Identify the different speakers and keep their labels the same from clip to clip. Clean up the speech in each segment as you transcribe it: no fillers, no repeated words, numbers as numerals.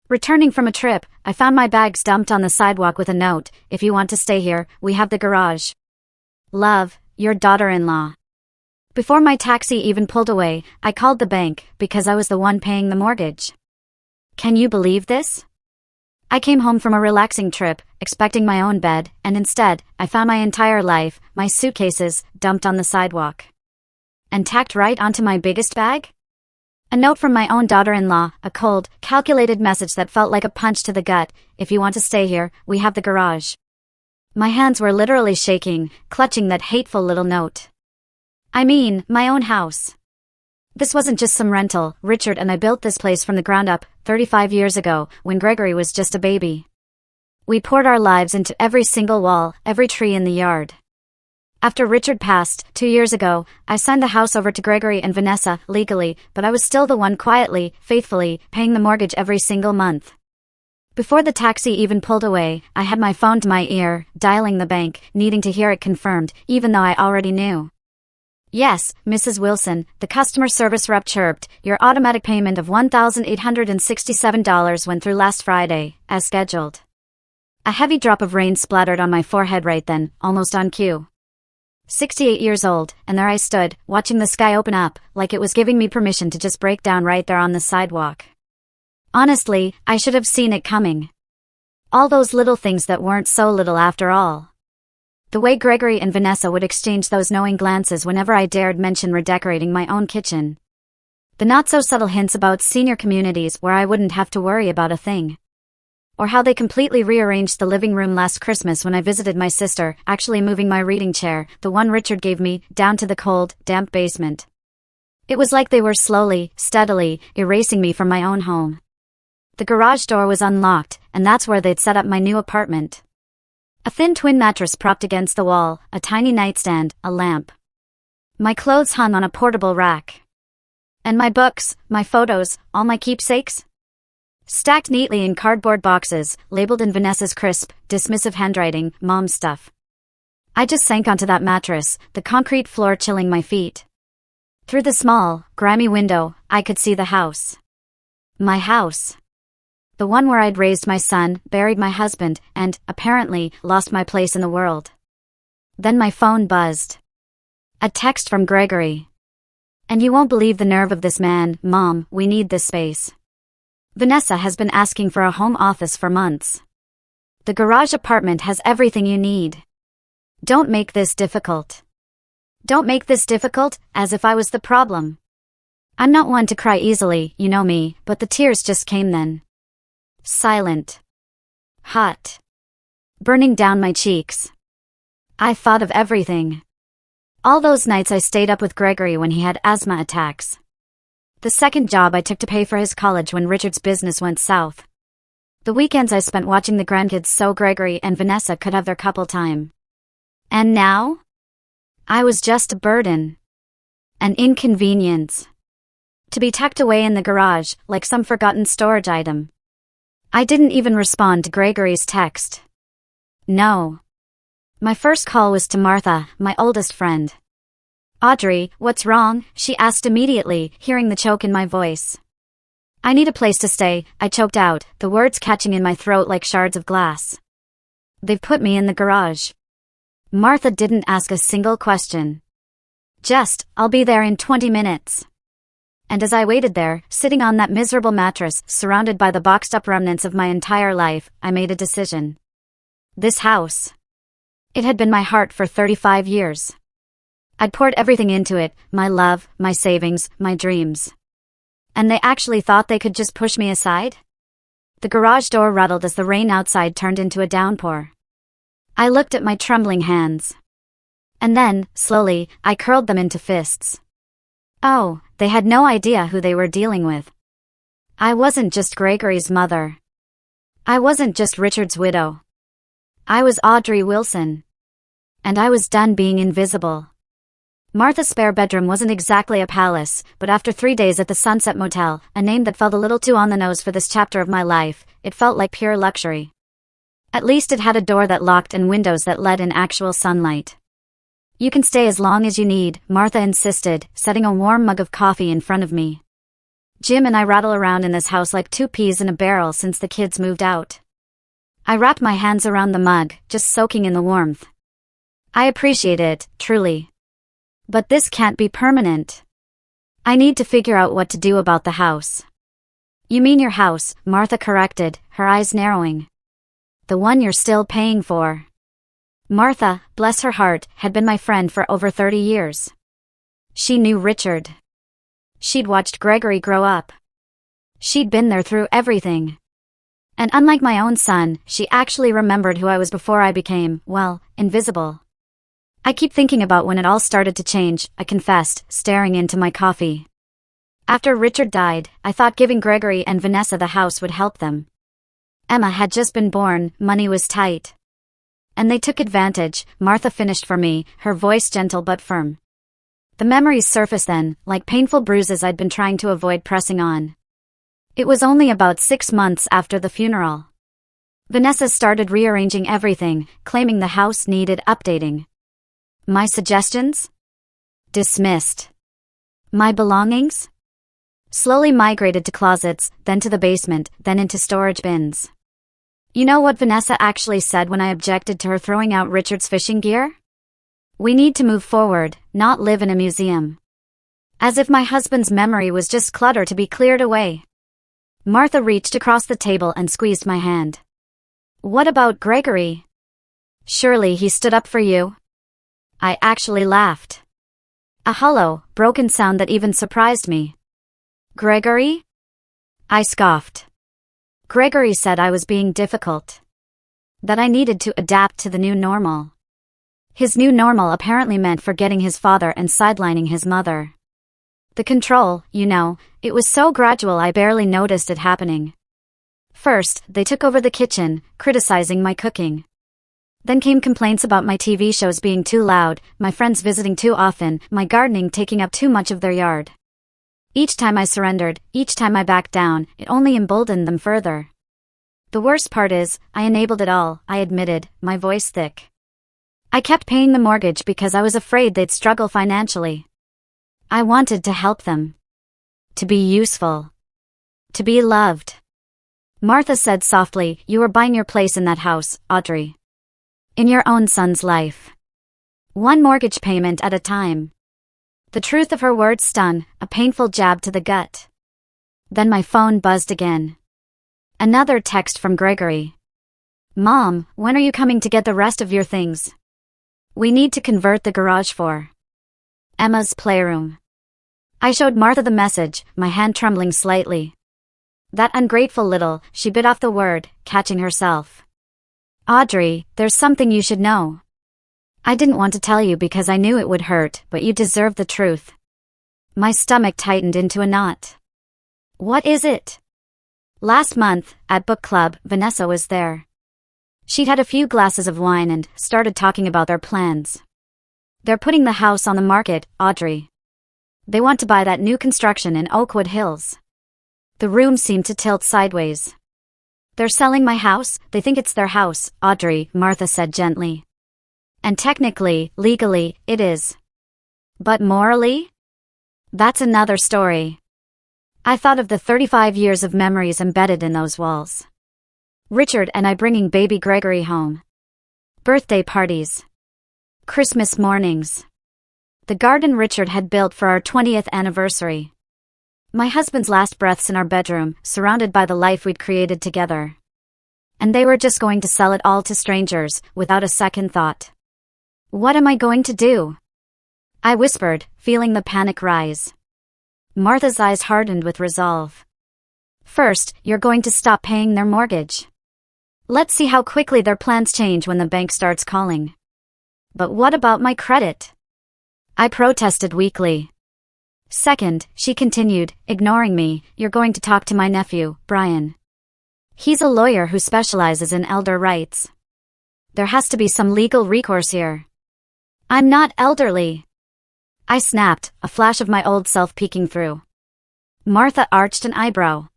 Speaker 1: Returning from a trip, I found my bags dumped on the sidewalk with a note, "If you want to stay here, we have the garage. Love, your daughter-in-law." Before my taxi even pulled away, I called the bank because I was the one paying the mortgage. Can you believe this? I came home from a relaxing trip, expecting my own bed, and instead, I found my entire life, my suitcases, dumped on the sidewalk. And tacked right onto my biggest bag? A note from my own daughter-in-law, a cold, calculated message that felt like a punch to the gut. "If you want to stay here, we have the garage." My hands were literally shaking, clutching that hateful little note. I mean, my own house. This wasn't just some rental. Richard and I built this place from the ground up, 35 years ago, when Gregory was just a baby. We poured our lives into every single wall, every tree in the yard. After Richard passed, 2 years ago, I signed the house over to Gregory and Vanessa, legally, but I was still the one quietly, faithfully, paying the mortgage every single month. Before the taxi even pulled away, I had my phone to my ear, dialing the bank, needing to hear it confirmed, even though I already knew. "Yes, Mrs. Wilson," the customer service rep chirped, "your automatic payment of $1,867 went through last Friday, as scheduled." A heavy drop of rain splattered on my forehead right then, almost on cue. 68 years old, and there I stood, watching the sky open up, like it was giving me permission to just break down right there on the sidewalk. Honestly, I should have seen it coming. All those little things that weren't so little after all. The way Gregory and Vanessa would exchange those knowing glances whenever I dared mention redecorating my own kitchen. The not-so-subtle hints about senior communities where I wouldn't have to worry about a thing. Or how they completely rearranged the living room last Christmas when I visited my sister, actually moving my reading chair, the one Richard gave me, down to the cold, damp basement. It was like they were slowly, steadily, erasing me from my own home. The garage door was unlocked, and that's where they'd set up my new apartment. A thin twin mattress propped against the wall, a tiny nightstand, a lamp. My clothes hung on a portable rack. And my books, my photos, all my keepsakes? Stacked neatly in cardboard boxes, labeled in Vanessa's crisp, dismissive handwriting, "Mom stuff." I just sank onto that mattress, the concrete floor chilling my feet. Through the small, grimy window, I could see the house. My house. The one where I'd raised my son, buried my husband, and, apparently, lost my place in the world. Then my phone buzzed. A text from Gregory. "And you won't believe the nerve of this man, Mom, we need this space. Vanessa has been asking for a home office for months. The garage apartment has everything you need. Don't make this difficult. Don't make this difficult, as if I was the problem." I'm not one to cry easily, you know me, but the tears just came then. Silent. Hot. Burning down my cheeks. I thought of everything. All those nights I stayed up with Gregory when he had asthma attacks. The second job I took to pay for his college when Richard's business went south. The weekends I spent watching the grandkids so Gregory and Vanessa could have their couple time. And now? I was just a burden. An inconvenience. To be tucked away in the garage, like some forgotten storage item. I didn't even respond to Gregory's text. No. My first call was to Martha, my oldest friend. "Audrey, what's wrong?" she asked immediately, hearing the choke in my voice. "I need a place to stay," I choked out, the words catching in my throat like shards of glass. "They've put me in the garage." Martha didn't ask a single question. Just, "I'll be there in 20 minutes. And as I waited there, sitting on that miserable mattress, surrounded by the boxed-up remnants of my entire life, I made a decision. This house. It had been my heart for 35 years. I'd poured everything into it, my love, my savings, my dreams. And they actually thought they could just push me aside? The garage door rattled as the rain outside turned into a downpour. I looked at my trembling hands. And then, slowly, I curled them into fists. Oh, they had no idea who they were dealing with. I wasn't just Gregory's mother. I wasn't just Richard's widow. I was Audrey Wilson. And I was done being invisible. Martha's spare bedroom wasn't exactly a palace, but after 3 days at the Sunset Motel, a name that felt a little too on the nose for this chapter of my life, it felt like pure luxury. At least it had a door that locked and windows that let in actual sunlight. "You can stay as long as you need," Martha insisted, setting a warm mug of coffee in front of me. Jim and I rattle around in this house like two peas in a barrel since the kids moved out. I wrap my hands around the mug, just soaking in the warmth. I appreciate it, truly. But this can't be permanent. I need to figure out what to do about the house. You mean your house, Martha corrected, her eyes narrowing. The one you're still paying for. Martha, bless her heart, had been my friend for over 30 years. She knew Richard. She'd watched Gregory grow up. She'd been there through everything. And unlike my own son, she actually remembered who I was before I became, well, invisible. I keep thinking about when it all started to change, I confessed, staring into my coffee. After Richard died, I thought giving Gregory and Vanessa the house would help them. Emma had just been born, money was tight. And they took advantage, Martha finished for me, her voice gentle but firm. The memories surfaced then, like painful bruises I'd been trying to avoid pressing on. It was only about 6 months after the funeral. Vanessa started rearranging everything, claiming the house needed updating. My suggestions? Dismissed. My belongings? Slowly migrated to closets, then to the basement, then into storage bins. You know what Vanessa actually said when I objected to her throwing out Richard's fishing gear? We need to move forward, not live in a museum. As if my husband's memory was just clutter to be cleared away. Martha reached across the table and squeezed my hand. What about Gregory? Surely he stood up for you? I actually laughed. A hollow, broken sound that even surprised me. Gregory? I scoffed. Gregory said I was being difficult. That I needed to adapt to the new normal. His new normal apparently meant forgetting his father and sidelining his mother. The control, you know, it was so gradual I barely noticed it happening. First, they took over the kitchen, criticizing my cooking. Then came complaints about my TV shows being too loud, my friends visiting too often, my gardening taking up too much of their yard. Each time I surrendered, each time I backed down, it only emboldened them further. The worst part is, I enabled it all, I admitted, my voice thick. I kept paying the mortgage because I was afraid they'd struggle financially. I wanted to help them. To be useful. To be loved. Martha said softly, you were buying your place in that house, Audrey. In your own son's life. One mortgage payment at a time. The truth of her words stung, a painful jab to the gut. Then my phone buzzed again. Another text from Gregory. Mom, when are you coming to get the rest of your things? We need to convert the garage for Emma's playroom. I showed Martha the message, my hand trembling slightly. That ungrateful little, she bit off the word, catching herself. Audrey, there's something you should know. I didn't want to tell you because I knew it would hurt, but you deserve the truth. My stomach tightened into a knot. What is it? Last month, at book club, Vanessa was there. She'd had a few glasses of wine and started talking about their plans. They're putting the house on the market, Audrey. They want to buy that new construction in Oakwood Hills. The room seemed to tilt sideways. They're selling my house, they think it's their house, Audrey, Martha said gently. And technically, legally, it is. But morally? That's another story. I thought of the 35 years of memories embedded in those walls. Richard and I bringing baby Gregory home. Birthday parties. Christmas mornings. The garden Richard had built for our 20th anniversary. My husband's last breaths in our bedroom, surrounded by the life we'd created together. And they were just going to sell it all to strangers, without a second thought. What am I going to do? I whispered, feeling the panic rise. Martha's eyes hardened with resolve. First, you're going to stop paying their mortgage. Let's see how quickly their plans change when the bank starts calling. But what about my credit? I protested weakly. Second, she continued, ignoring me, you're going to talk to my nephew, Brian. He's a lawyer who specializes in elder rights. There has to be some legal recourse here. I'm not elderly. I snapped, a flash of my old self peeking through. Martha arched an eyebrow.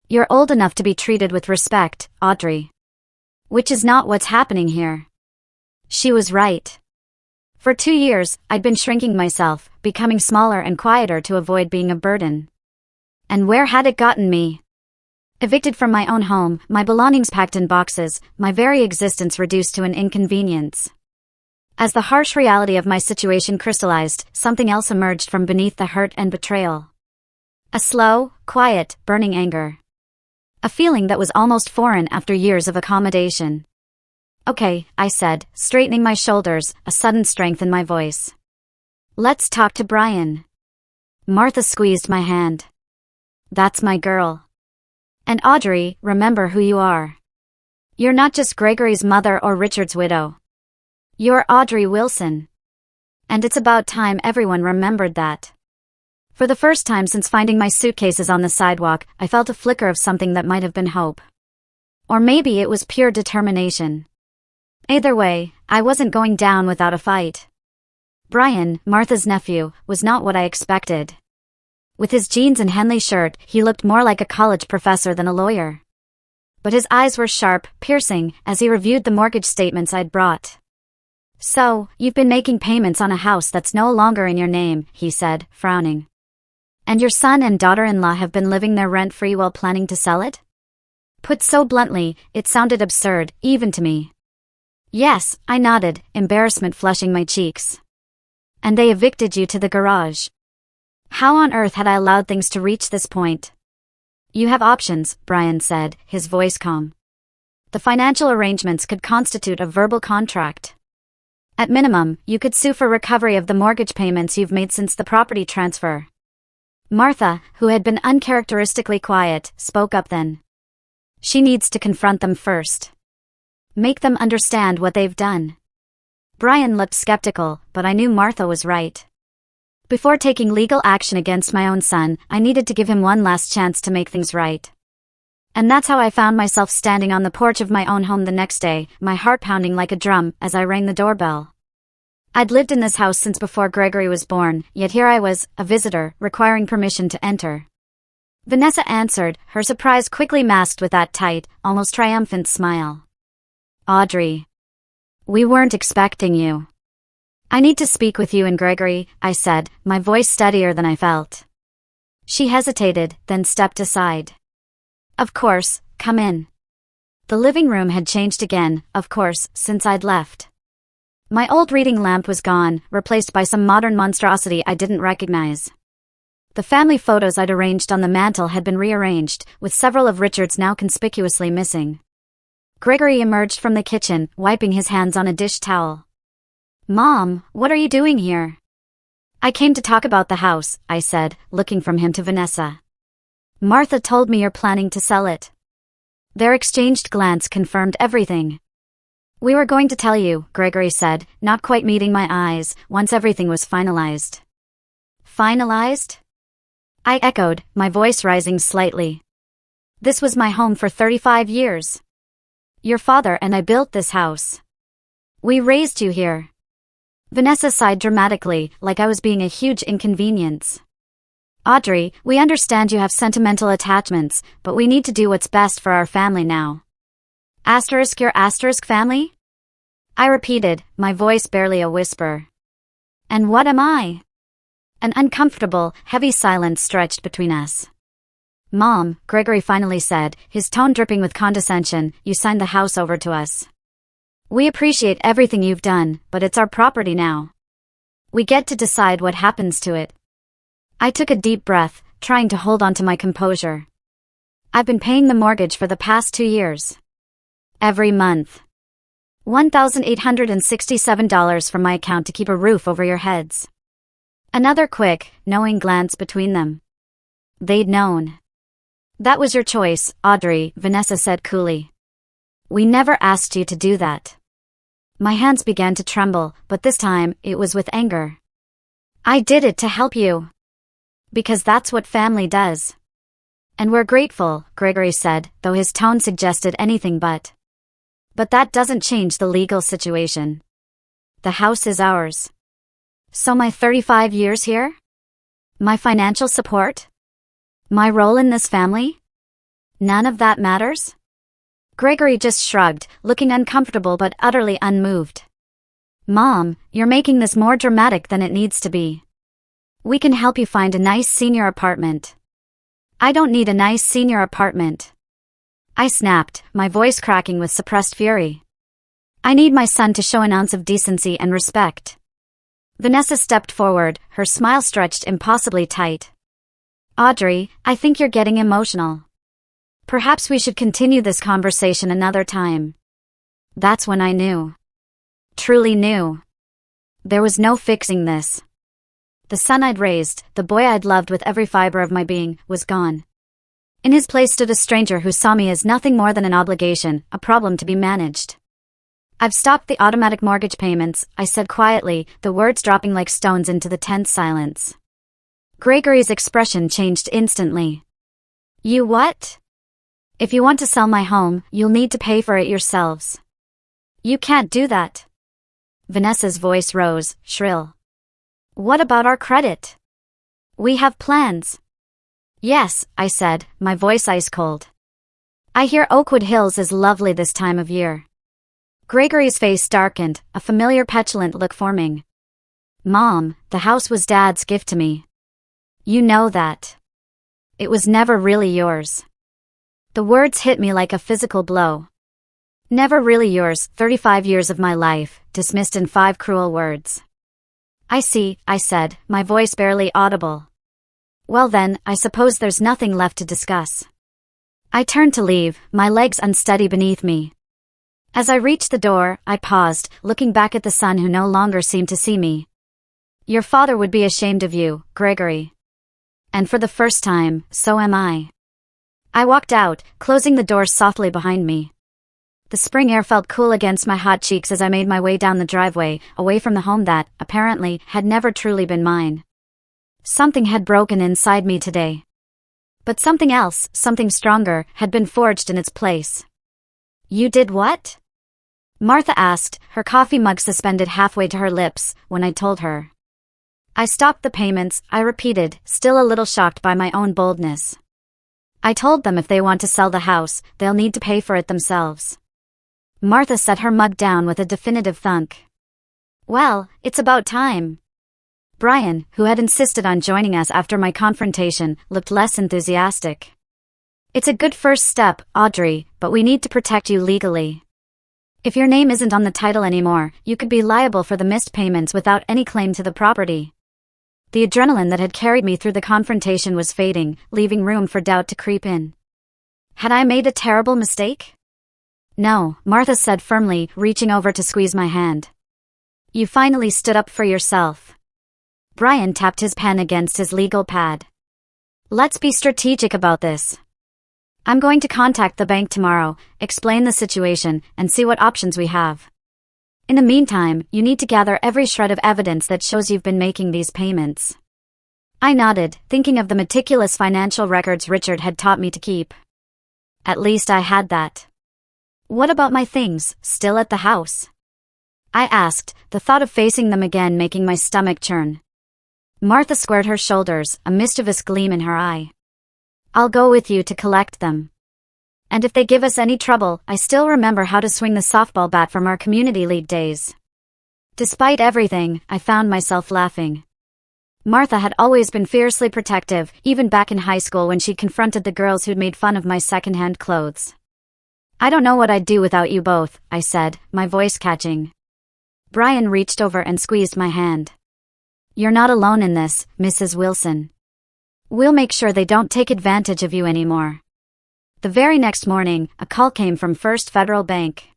Speaker 1: You're old enough to be treated with respect, Audrey. Which is not what's happening here. She was right. For 2 years, I'd been shrinking myself, becoming smaller and quieter to avoid being a burden. And where had it gotten me? Evicted from my own home, my belongings packed in boxes, my very existence reduced to an inconvenience. As the harsh reality of my situation crystallized, something else emerged from beneath the hurt and betrayal. A slow, quiet, burning anger. A feeling that was almost foreign after years of accommodation. Okay, I said, straightening my shoulders, a sudden strength in my voice. Let's talk to Brian. Martha squeezed my hand. That's my girl. And Audrey, remember who you are. You're not just Gregory's mother or Richard's widow. You're Audrey Wilson. And it's about time everyone remembered that. For the first time since finding my suitcases on the sidewalk, I felt a flicker of something that might have been hope. Or maybe it was pure determination. Either way, I wasn't going down without a fight. Brian, Martha's nephew, was not what I expected. With his jeans and Henley shirt, he looked more like a college professor than a lawyer. But his eyes were sharp, piercing, as he reviewed the mortgage statements I'd brought. So, you've been making payments on a house that's no longer in your name, he said, frowning. And your son and daughter-in-law have been living there rent-free while planning to sell it? Put so bluntly, it sounded absurd, even to me. Yes, I nodded, embarrassment flushing my cheeks. And they evicted you to the garage. How on earth had I allowed things to reach this point? You have options, Brian said, his voice calm. The financial arrangements could constitute a verbal contract. At minimum, you could sue for recovery of the mortgage payments you've made since the property transfer. Martha, who had been uncharacteristically quiet, spoke up then. She needs to confront them first. Make them understand what they've done. Brian looked skeptical, but I knew Martha was right. Before taking legal action against my own son, I needed to give him one last chance to make things right. And that's how I found myself standing on the porch of my own home the next day, my heart pounding like a drum as I rang the doorbell. I'd lived in this house since before Gregory was born, yet here I was, a visitor, requiring permission to enter. Vanessa answered, her surprise quickly masked with that tight, almost triumphant smile. Audrey. We weren't expecting you. I need to speak with you and Gregory, I said, my voice steadier than I felt. She hesitated, then stepped aside. Of course, come in. The living room had changed again, of course, since I'd left. My old reading lamp was gone, replaced by some modern monstrosity I didn't recognize. The family photos I'd arranged on the mantel had been rearranged, with several of Richard's now conspicuously missing. Gregory emerged from the kitchen, wiping his hands on a dish towel. Mom, what are you doing here? I came to talk about the house, I said, looking from him to Vanessa. Martha told me you're planning to sell it. Their exchanged glance confirmed everything. We were going to tell you, Gregory said, not quite meeting my eyes, once everything was finalized. Finalized? I echoed, my voice rising slightly. This was my home for 35 years. Your father and I built this house. We raised you here. Vanessa sighed dramatically, like I was being a huge inconvenience. Audrey, we understand you have sentimental attachments, but we need to do what's best for our family now. Asterisk your asterisk family? I repeated, my voice barely a whisper. And what am I? An uncomfortable, heavy silence stretched between us. Mom, Gregory finally said, his tone dripping with condescension, you signed the house over to us. We appreciate everything you've done, but it's our property now. We get to decide what happens to it. I took a deep breath, trying to hold on to my composure. I've been paying the mortgage for the past 2 years. Every month. $1,867 from my account to keep a roof over your heads. Another quick, knowing glance between them. They'd known. That was your choice, Audrey, Vanessa said coolly. We never asked you to do that. My hands began to tremble, but this time, it was with anger. I did it to help you. Because that's what family does. And we're grateful, Gregory said, though his tone suggested anything but. But that doesn't change the legal situation. The house is ours. So my 35 years here? My financial support? My role in this family? None of that matters? Gregory just shrugged, looking uncomfortable but utterly unmoved. Mom, you're making this more dramatic than it needs to be. We can help you find a nice senior apartment. I don't need a nice senior apartment. I snapped, my voice cracking with suppressed fury. I need my son to show an ounce of decency and respect. Vanessa stepped forward, her smile stretched impossibly tight. Audrey, I think you're getting emotional. Perhaps we should continue this conversation another time. That's when I knew. Truly knew. There was no fixing this. The son I'd raised, the boy I'd loved with every fiber of my being, was gone. In his place stood a stranger who saw me as nothing more than an obligation, a problem to be managed. I've stopped the automatic mortgage payments, I said quietly, the words dropping like stones into the tense silence. Gregory's expression changed instantly. You what? If you want to sell my home, you'll need to pay for it yourselves. You can't do that. Vanessa's voice rose, shrill. What about our credit? We have plans. Yes, I said, my voice ice cold. I hear Oakwood Hills is lovely this time of year. Gregory's face darkened, a familiar petulant look forming. Mom, the house was Dad's gift to me. You know that. It was never really yours. The words hit me like a physical blow. Never really yours, 35 years of my life, dismissed in 5 cruel words. I see, I said, my voice barely audible. Well then, I suppose there's nothing left to discuss. I turned to leave, my legs unsteady beneath me. As I reached the door, I paused, looking back at the son who no longer seemed to see me. Your father would be ashamed of you, Gregory. And for the first time, so am I. I walked out, closing the door softly behind me. The spring air felt cool against my hot cheeks as I made my way down the driveway, away from the home that, apparently, had never truly been mine. Something had broken inside me today. But something else, something stronger, had been forged in its place. You did what? Martha asked, her coffee mug suspended halfway to her lips, when I told her. I stopped the payments, I repeated, still a little shocked by my own boldness. I told them if they want to sell the house, they'll need to pay for it themselves. Martha set her mug down with a definitive thunk. Well, it's about time. Brian, who had insisted on joining us after my confrontation, looked less enthusiastic. It's a good first step, Audrey, but we need to protect you legally. If your name isn't on the title anymore, you could be liable for the missed payments without any claim to the property. The adrenaline that had carried me through the confrontation was fading, leaving room for doubt to creep in. Had I made a terrible mistake? No, Martha said firmly, reaching over to squeeze my hand. You finally stood up for yourself. Brian tapped his pen against his legal pad. Let's be strategic about this. I'm going to contact the bank tomorrow, explain the situation, and see what options we have. In the meantime, you need to gather every shred of evidence that shows you've been making these payments. I nodded, thinking of the meticulous financial records Richard had taught me to keep. At least I had that. What about my things, still at the house? I asked, the thought of facing them again making my stomach churn. Martha squared her shoulders, a mischievous gleam in her eye. I'll go with you to collect them. And if they give us any trouble, I still remember how to swing the softball bat from our community league days. Despite everything, I found myself laughing. Martha had always been fiercely protective, even back in high school when she confronted the girls who'd made fun of my secondhand clothes. I don't know what I'd do without you both, I said, my voice catching. Brian reached over and squeezed my hand. You're not alone in this, Mrs. Wilson. We'll make sure they don't take advantage of you anymore. The very next morning, a call came from First Federal Bank.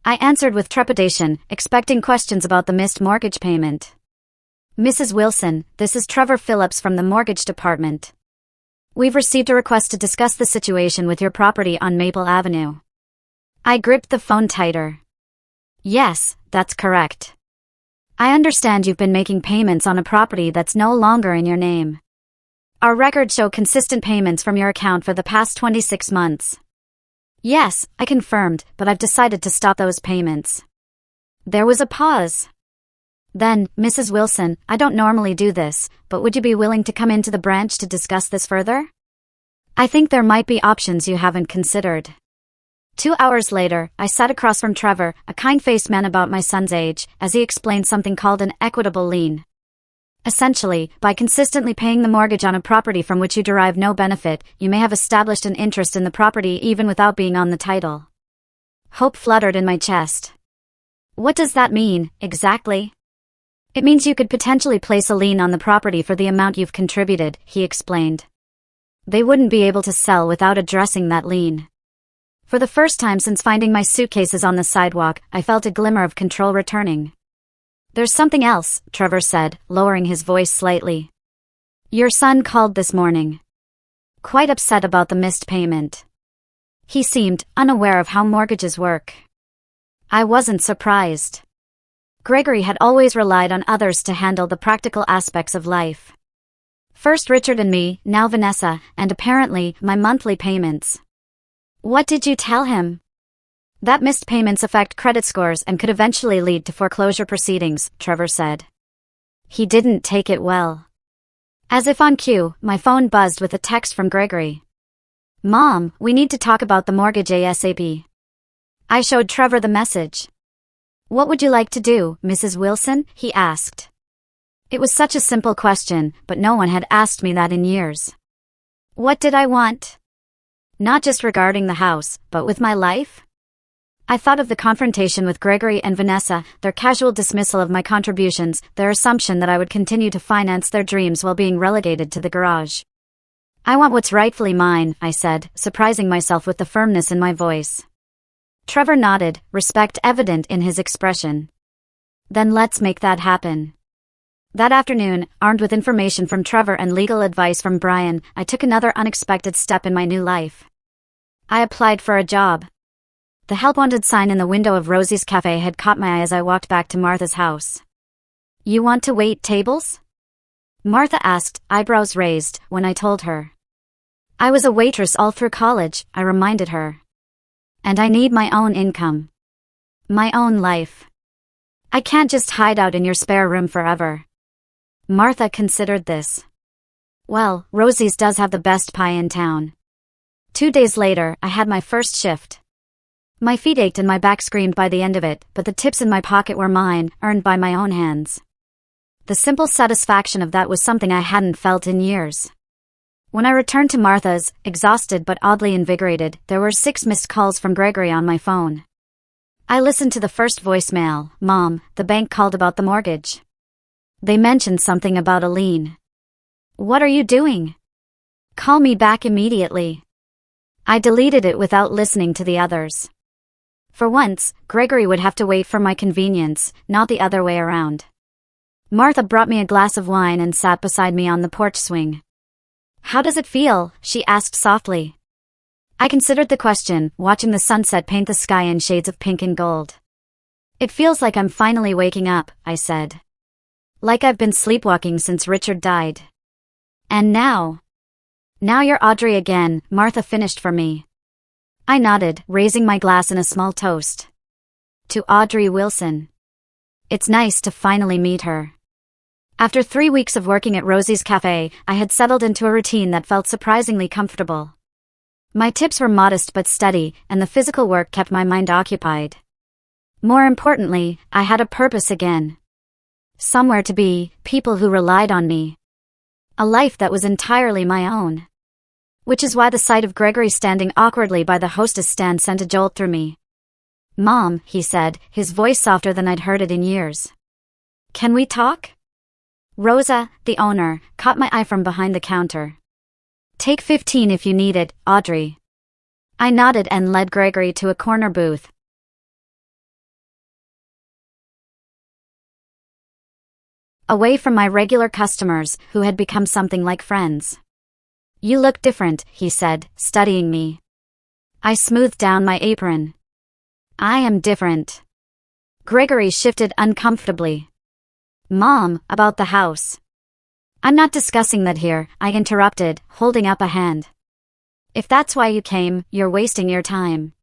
Speaker 1: I answered with trepidation, expecting questions about the missed mortgage payment. Mrs. Wilson, this is Trevor Phillips from the mortgage department. We've received a request to discuss the situation with your property on Maple Avenue. I gripped the phone tighter. Yes, that's correct. I understand you've been making payments on a property that's no longer in your name. Our records show consistent payments from your account for the past 26 months. Yes, I confirmed, but I've decided to stop those payments. There was a pause. Then, Mrs. Wilson, I don't normally do this, but would you be willing to come into the branch to discuss this further? I think there might be options you haven't considered. 2 hours later, I sat across from Trevor, a kind-faced man about my son's age, as he explained something called an equitable lien. Essentially, by consistently paying the mortgage on a property from which you derive no benefit, you may have established an interest in the property even without being on the title. Hope fluttered in my chest. What does that mean, exactly? It means you could potentially place a lien on the property for the amount you've contributed, he explained. They wouldn't be able to sell without addressing that lien. For the first time since finding my suitcases on the sidewalk, I felt a glimmer of control returning. There's something else, Trevor said, lowering his voice slightly. Your son called this morning. Quite upset about the missed payment. He seemed unaware of how mortgages work. I wasn't surprised. Gregory had always relied on others to handle the practical aspects of life. First Richard and me, now Vanessa, and apparently, my monthly payments. What did you tell him? That missed payments affect credit scores and could eventually lead to foreclosure proceedings, Trevor said. He didn't take it well. As if on cue, my phone buzzed with a text from Gregory. Mom, we need to talk about the mortgage ASAP. I showed Trevor the message. What would you like to do, Mrs. Wilson? He asked. It was such a simple question, but no one had asked me that in years. What did I want? Not just regarding the house, but with my life? I thought of the confrontation with Gregory and Vanessa, their casual dismissal of my contributions, their assumption that I would continue to finance their dreams while being relegated to the garage. I want what's rightfully mine, I said, surprising myself with the firmness in my voice. Trevor nodded, respect evident in his expression. Then let's make that happen. That afternoon, armed with information from Trevor and legal advice from Brian, I took another unexpected step in my new life. I applied for a job. The help wanted sign in the window of Rosie's cafe had caught my eye as I walked back to Martha's house. You want to wait tables? Martha asked, eyebrows raised, when I told her. I was a waitress all through college, I reminded her. And I need my own income. My own life. I can't just hide out in your spare room forever. Martha considered this. Well, Rosie's does have the best pie in town. 2 days later, I had my first shift. My feet ached and my back screamed by the end of it, but the tips in my pocket were mine, earned by my own hands. The simple satisfaction of that was something I hadn't felt in years. When I returned to Martha's, exhausted but oddly invigorated, there were 6 missed calls from Gregory on my phone. I listened to the first voicemail. Mom, the bank called about the mortgage. They mentioned something about a lien. What are you doing? Call me back immediately. I deleted it without listening to the others. For once, Gregory would have to wait for my convenience, not the other way around. Martha brought me a glass of wine and sat beside me on the porch swing. How does it feel? She asked softly. I considered the question, watching the sunset paint the sky in shades of pink and gold. It feels like I'm finally waking up, I said. Like I've been sleepwalking since Richard died. And now? Now you're Audrey again, Martha finished for me. I nodded, raising my glass in a small toast. To Audrey Wilson. It's nice to finally meet her. After 3 weeks of working at Rosie's Cafe, I had settled into a routine that felt surprisingly comfortable. My tips were modest but steady, and the physical work kept my mind occupied. More importantly, I had a purpose again. Somewhere to be, people who relied on me. A life that was entirely my own. Which is why the sight of Gregory standing awkwardly by the hostess stand sent a jolt through me. Mom, he said, his voice softer than I'd heard it in years. Can we talk? Rosa, the owner, caught my eye from behind the counter. Take 15 if you need it, Audrey. I nodded and led Gregory to a corner booth. Away from my regular customers, who had become something like friends. You look different, he said, studying me. I smoothed down my apron. I am different. Gregory shifted uncomfortably. Mom, about the house. I'm not discussing that here, I interrupted, holding up a hand. If that's why you came, you're wasting your time.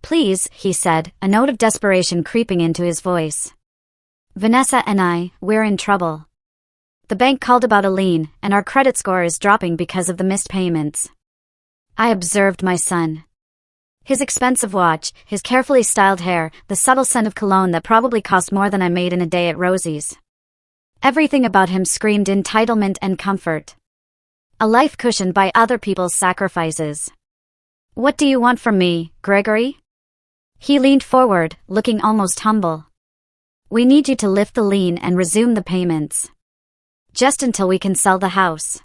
Speaker 1: Please, he said, a note of desperation creeping into his voice. Vanessa and we're in trouble. The bank called about a lien, and our credit score is dropping because of the missed payments. I observed my son. His expensive watch, his carefully styled hair, the subtle scent of cologne that probably cost more than I made in a day at Rosie's. Everything about him screamed entitlement and comfort. A life cushioned by other people's sacrifices. What do you want from me, Gregory? He leaned forward, looking almost humble. We need you to lift the lien and resume the payments. Just until we can sell the house.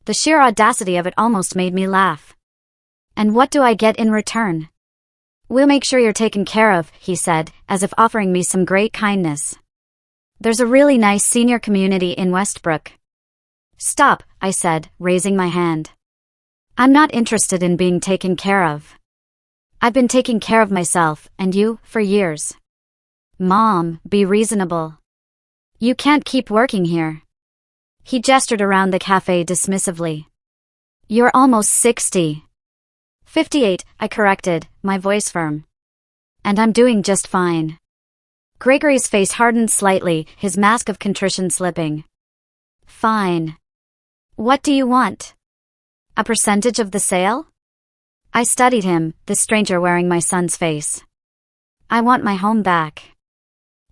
Speaker 1: The sheer audacity of it almost made me laugh. And what do I get in return? We'll make sure you're taken care of, he said, as if offering me some great kindness. There's a really nice senior community in Westbrook. Stop, I said, raising my hand. I'm not interested in being taken care of. I've been taking care of myself, and you, for years. Mom, be reasonable. You can't keep working here. He gestured around the cafe dismissively. You're almost 60. 58, I corrected, my voice firm. And I'm doing just fine. Gregory's face hardened slightly, his mask of contrition slipping. Fine. What do you want? A percentage of the sale? I studied him, the stranger wearing my son's face. I want my home back.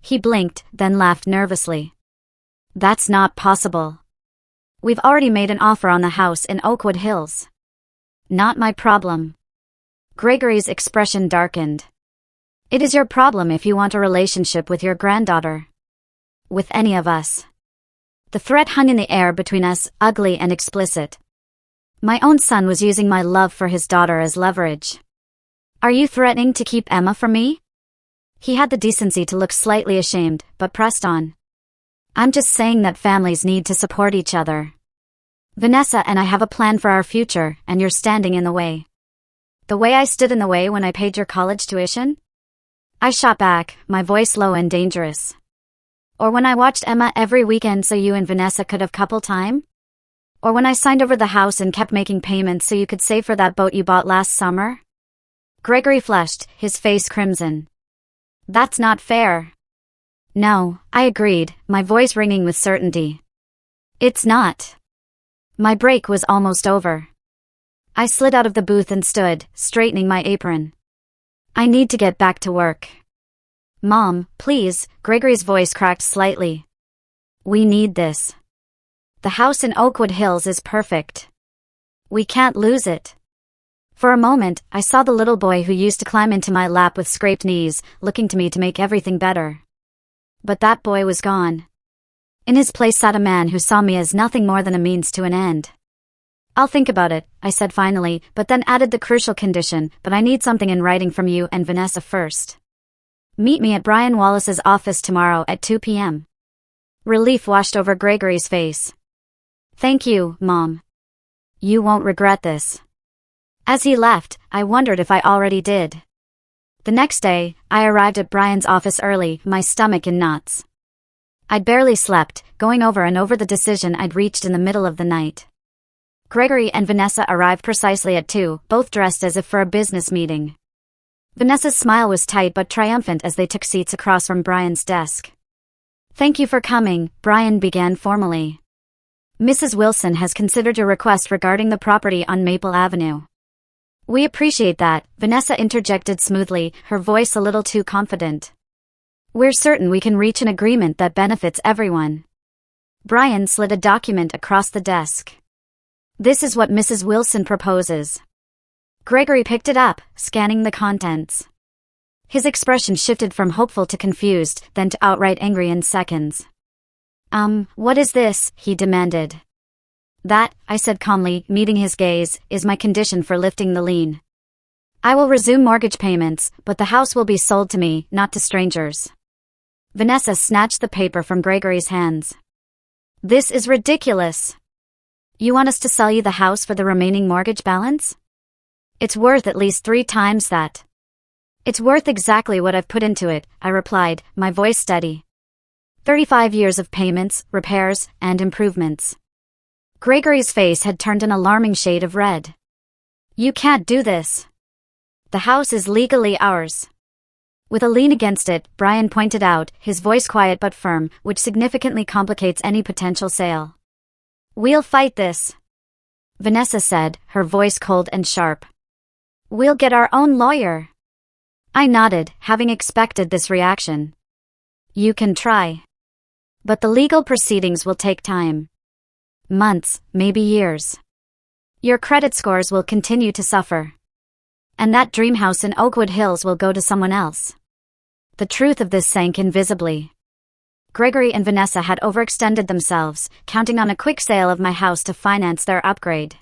Speaker 1: He blinked, then laughed nervously. That's not possible. We've already made an offer on the house in Oakwood Hills. Not my problem. Gregory's expression darkened. It is your problem if you want a relationship with your granddaughter. With any of us. The threat hung in the air between us, ugly and explicit. My own son was using my love for his daughter as leverage. Are you threatening to keep Emma from me? He had the decency to look slightly ashamed, but pressed on. I'm just saying that families need to support each other. Vanessa and I have a plan for our future, and you're standing in the way. The way I stood in the way when I paid your college tuition? I shot back, my voice low and dangerous. Or when I watched Emma every weekend so you and Vanessa could have couple time? Or when I signed over the house and kept making payments so you could save for that boat you bought last summer? Gregory flushed, his face crimson. That's not fair. No, I agreed, my voice ringing with certainty. It's not. My break was almost over. I slid out of the booth and stood, straightening my apron. I need to get back to work. Mom, please, Gregory's voice cracked slightly. We need this. The house in Oakwood Hills is perfect. We can't lose it. For a moment, I saw the little boy who used to climb into my lap with scraped knees, looking to me to make everything better. But that boy was gone. In his place sat a man who saw me as nothing more than a means to an end. I'll think about it, I said finally, but then added the crucial condition, but I need something in writing from you and Vanessa first. Meet me at Brian Wallace's office tomorrow at 2 p.m. Relief washed over Gregory's face. Thank you, Mom. You won't regret this. As he left, I wondered if I already did. The next day, I arrived at Brian's office early, my stomach in knots. I'd barely slept, going over and over the decision I'd reached in the middle of the night. Gregory and Vanessa arrived precisely at 2, both dressed as if for a business meeting. Vanessa's smile was tight but triumphant as they took seats across from Brian's desk. Thank you for coming, Brian began formally. Mrs. Wilson has considered your request regarding the property on Maple Avenue. We appreciate that, Vanessa interjected smoothly, her voice a little too confident. We're certain we can reach an agreement that benefits everyone. Brian slid a document across the desk. This is what Mrs. Wilson proposes. Gregory picked it up, scanning the contents. His expression shifted from hopeful to confused, then to outright angry in seconds. What is this? He demanded. That, I said calmly, meeting his gaze, is my condition for lifting the lien. I will resume mortgage payments, but the house will be sold to me, not to strangers. Vanessa snatched the paper from Gregory's hands. This is ridiculous. You want us to sell you the house for the remaining mortgage balance? It's worth at least 3 times that. It's worth exactly what I've put into it, I replied, my voice steady. 35 years of payments, repairs, and improvements. Gregory's face had turned an alarming shade of red. You can't do this. The house is legally ours. With a lien against it, Brian pointed out, his voice quiet but firm, which significantly complicates any potential sale. We'll fight this. Vanessa said, her voice cold and sharp. We'll get our own lawyer. I nodded, having expected this reaction. You can try. But the legal proceedings will take time. Months, maybe years. Your credit scores will continue to suffer. And that dream house in Oakwood Hills will go to someone else. The truth of this sank invisibly. Gregory and Vanessa had overextended themselves, counting on a quick sale of my house to finance their upgrade.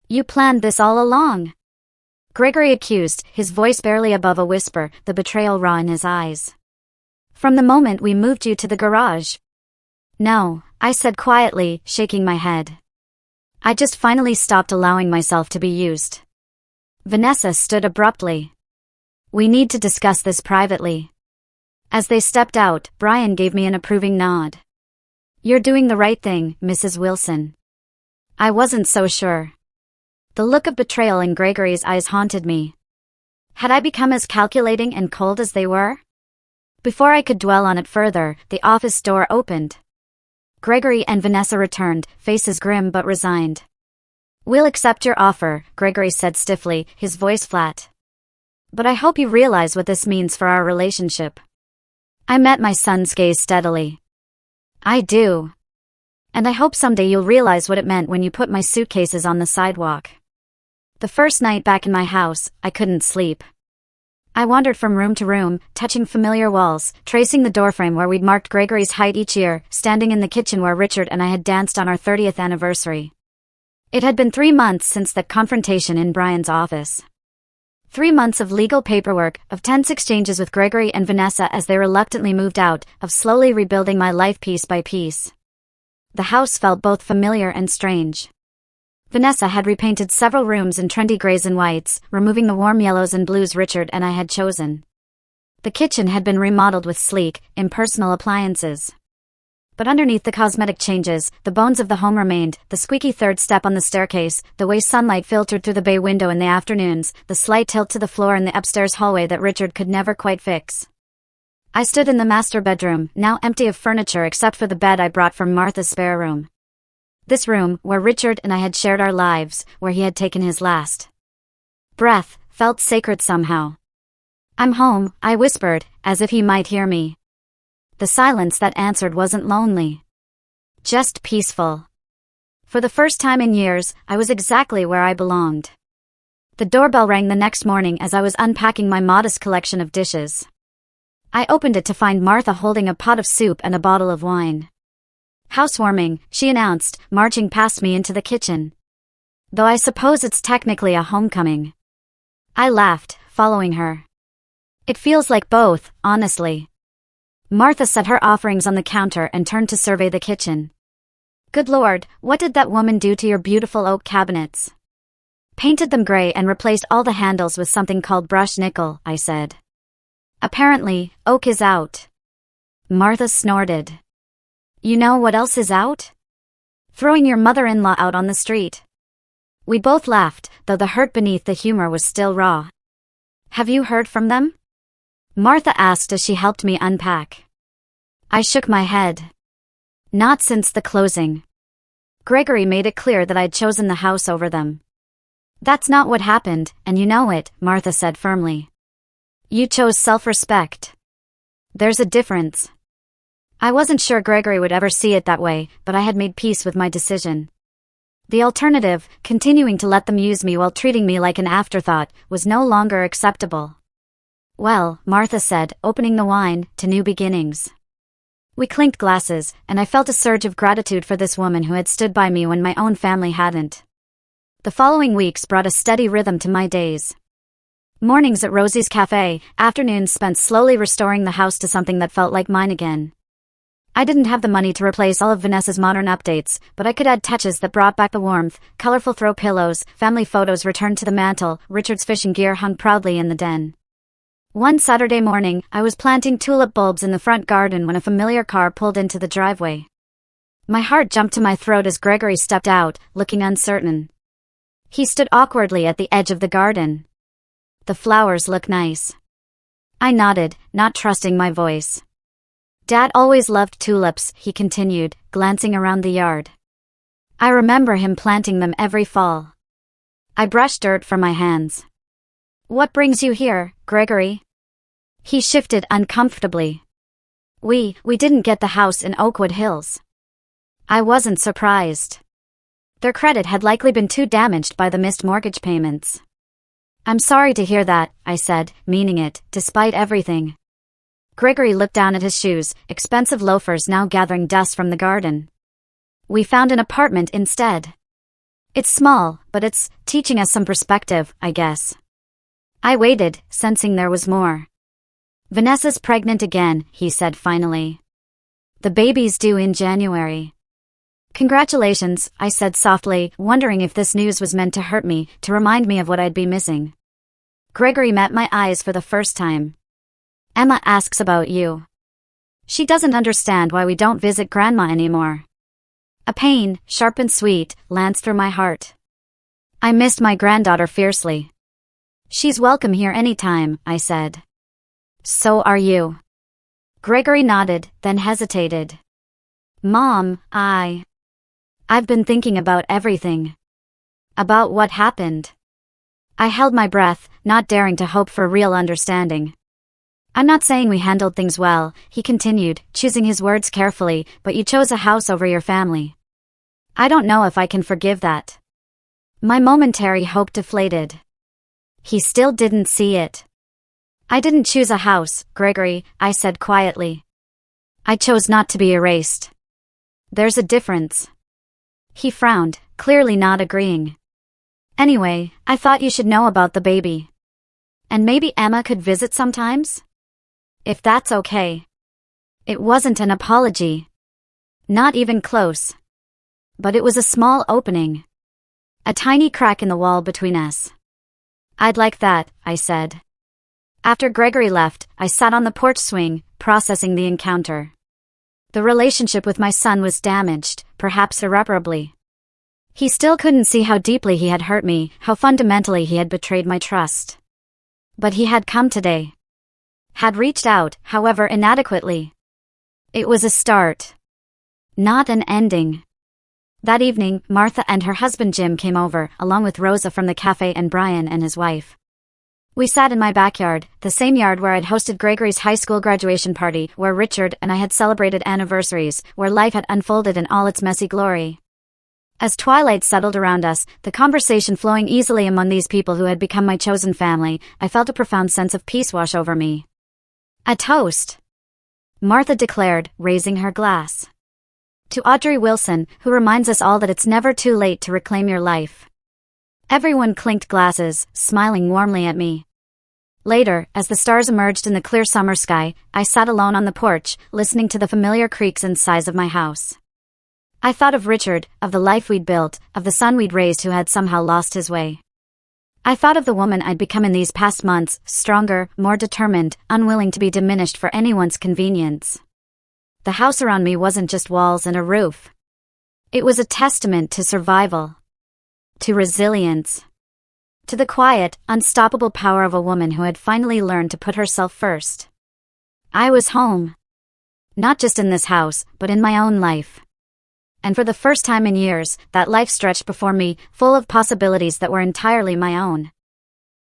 Speaker 1: You planned this all along? Gregory accused, his voice barely above a whisper, the betrayal raw in his eyes. From the moment we moved you to the garage. No, I said quietly, shaking my head. I just finally stopped allowing myself to be used. Vanessa stood abruptly. We need to discuss this privately. As they stepped out, Brian gave me an approving nod. You're doing the right thing, Mrs. Wilson. I wasn't so sure. The look of betrayal in Gregory's eyes haunted me. Had I become as calculating and cold as they were? Before I could dwell on it further, the office door opened. Gregory and Vanessa returned, faces grim but resigned. We'll accept your offer, Gregory said stiffly, his voice flat. But I hope you realize what this means for our relationship. I met my son's gaze steadily. I do. And I hope someday you'll realize what it meant when you put my suitcases on the sidewalk. The first night back in my house, I couldn't sleep. I wandered from room to room, touching familiar walls, tracing the doorframe where we'd marked Gregory's height each year, standing in the kitchen where Richard and I had danced on our 30th anniversary. It had been 3 months since that confrontation in Brian's office. 3 months of legal paperwork, of tense exchanges with Gregory and Vanessa as they reluctantly moved out, of slowly rebuilding my life piece by piece. The house felt both familiar and strange. Vanessa had repainted several rooms in trendy grays and whites, removing the warm yellows and blues Richard and I had chosen. The kitchen had been remodeled with sleek, impersonal appliances. But underneath the cosmetic changes, the bones of the home remained, the squeaky third step on the staircase, the way sunlight filtered through the bay window in the afternoons, the slight tilt to the floor in the upstairs hallway that Richard could never quite fix. I stood in the master bedroom, now empty of furniture except for the bed I brought from Martha's spare room. This room, where Richard and I had shared our lives, where he had taken his last breath, felt sacred somehow. I'm home, I whispered, as if he might hear me. The silence that answered wasn't lonely. Just peaceful. For the first time in years, I was exactly where I belonged. The doorbell rang the next morning as I was unpacking my modest collection of dishes. I opened it to find Martha holding a pot of soup and a bottle of wine. Housewarming, she announced, marching past me into the kitchen. Though I suppose it's technically a homecoming. I laughed, following her. It feels like both, honestly. Martha set her offerings on the counter and turned to survey the kitchen. Good Lord, what did that woman do to your beautiful oak cabinets? Painted them gray and replaced all the handles with something called brushed nickel, I said. Apparently, oak is out. Martha snorted. You know what else is out? Throwing your mother-in-law out on the street. We both laughed, though the hurt beneath the humor was still raw. Have you heard from them? Martha asked as she helped me unpack. I shook my head. Not since the closing. Gregory made it clear that I'd chosen the house over them. That's not what happened, and you know it, Martha said firmly. You chose self-respect. There's a difference. I wasn't sure Gregory would ever see it that way, but I had made peace with my decision. The alternative, continuing to let them use me while treating me like an afterthought, was no longer acceptable. Well, Martha said, opening the wine, to new beginnings. We clinked glasses, and I felt a surge of gratitude for this woman who had stood by me when my own family hadn't. The following weeks brought a steady rhythm to my days. Mornings at Rosie's Cafe, afternoons spent slowly restoring the house to something that felt like mine again. I didn't have the money to replace all of Vanessa's modern updates, but I could add touches that brought back the warmth, colorful throw pillows, family photos returned to the mantel, Richard's fishing gear hung proudly in the den. One Saturday morning, I was planting tulip bulbs in the front garden when a familiar car pulled into the driveway. My heart jumped to my throat as Gregory stepped out, looking uncertain. He stood awkwardly at the edge of the garden. The flowers look nice. I nodded, not trusting my voice. Dad always loved tulips, he continued, glancing around the yard. I remember him planting them every fall. I brushed dirt from my hands. What brings you here, Gregory? He shifted uncomfortably. We didn't get the house in Oakwood Hills. I wasn't surprised. Their credit had likely been too damaged by the missed mortgage payments. I'm sorry to hear that, I said, meaning it, despite everything. Gregory looked down at his shoes, expensive loafers now gathering dust from the garden. We found an apartment instead. It's small, but it's teaching us some perspective, I guess. I waited, sensing there was more. Vanessa's pregnant again, he said finally. The baby's due in January. Congratulations, I said softly, wondering if this news was meant to hurt me, to remind me of what I'd be missing. Gregory met my eyes for the first time. Emma asks about you. She doesn't understand why we don't visit Grandma anymore. A pain, sharp and sweet, lanced through my heart. I missed my granddaughter fiercely. She's welcome here anytime, I said. So are you. Gregory nodded, then hesitated. Mom, I've been thinking about everything. About what happened. I held my breath, not daring to hope for real understanding. I'm not saying we handled things well, he continued, choosing his words carefully, but you chose a house over your family. I don't know if I can forgive that. My momentary hope deflated. He still didn't see it. I didn't choose a house, Gregory, I said quietly. I chose not to be erased. There's a difference. He frowned, clearly not agreeing. Anyway, I thought you should know about the baby. And maybe Emma could visit sometimes? If that's okay. It wasn't an apology. Not even close. But it was a small opening. A tiny crack in the wall between us. I'd like that, I said. After Gregory left, I sat on the porch swing, processing the encounter. The relationship with my son was damaged, perhaps irreparably. He still couldn't see how deeply he had hurt me, how fundamentally he had betrayed my trust. But he had come today. Had reached out, however inadequately. It was a start. Not an ending. That evening, Martha and her husband Jim came over, along with Rosa from the cafe and Brian and his wife. We sat in my backyard, the same yard where I'd hosted Gregory's high school graduation party, where Richard and I had celebrated anniversaries, where life had unfolded in all its messy glory. As twilight settled around us, the conversation flowing easily among these people who had become my chosen family, I felt a profound sense of peace wash over me. A toast, Martha declared, raising her glass. To Audrey Wilson, who reminds us all that it's never too late to reclaim your life. Everyone clinked glasses, smiling warmly at me. Later, as the stars emerged in the clear summer sky, I sat alone on the porch, listening to the familiar creaks and sighs of my house. I thought of Richard, of the life we'd built, of the son we'd raised who had somehow lost his way. I thought of the woman I'd become in these past months, stronger, more determined, unwilling to be diminished for anyone's convenience. The house around me wasn't just walls and a roof. It was a testament to survival. To resilience. To the quiet, unstoppable power of a woman who had finally learned to put herself first. I was home. Not just in this house, but in my own life. And for the first time in years, that life stretched before me, full of possibilities that were entirely my own.